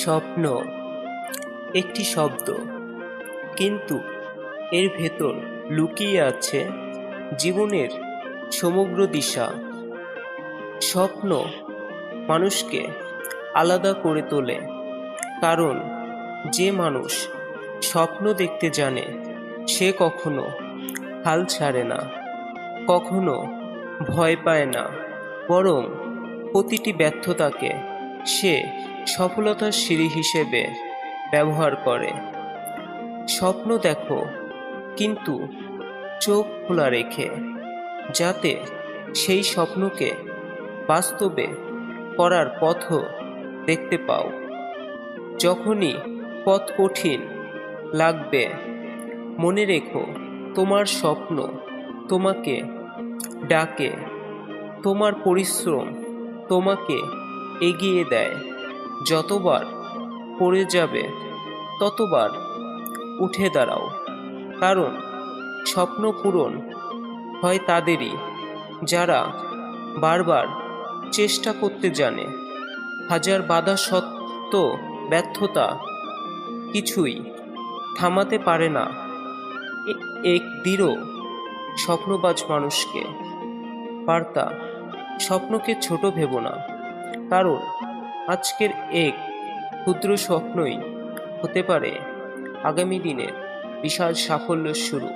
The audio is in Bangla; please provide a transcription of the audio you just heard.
স্বপ্ন একটি শব্দ, কিন্তু এর ভেতর লুকিয়ে আছে জীবনের সমগ্র দিশা। স্বপ্ন মানুষকে আলাদা করে তোলে, কারণ যে মানুষ স্বপ্ন দেখতে জানে সে কখনো হাল ছাড়ে না, কখনো ভয় পায় না, বরং প্রতিটি ব্যর্থতাকে সে সফলতার সিঁড়ি হিসেবে ব্যবহার করে। স্বপ্ন দেখো, কিন্তু চোখ খোলা রেখে, যাতে সেই স্বপ্নকে বাস্তবে করার পথও দেখতে পাও। যখনই পথ কঠিন লাগবে, মনে রেখো তোমার স্বপ্ন তোমাকে ডাকে, তোমার পরিশ্রম তোমাকে এগিয়ে দেয়। যতবার পড়ে যাবে ততবার উঠে দাঁড়াও, কারণ স্বপ্ন পূরণ হয় তাদেরই যারা বারবার চেষ্টা করতে জানে। হাজার বাধা সত্ত্বেও ব্যর্থতা কিছুই থামাতে পারে না এক দৃঢ় স্বপ্নবাজ মানুষকে। বার্তা: স্বপ্নকে ছোট ভেবো না, কারণ আজকের এক ক্ষুদ্র স্বপ্নই হতে পারে আগামী দিনের বিশাল সাফল্যের শুরু।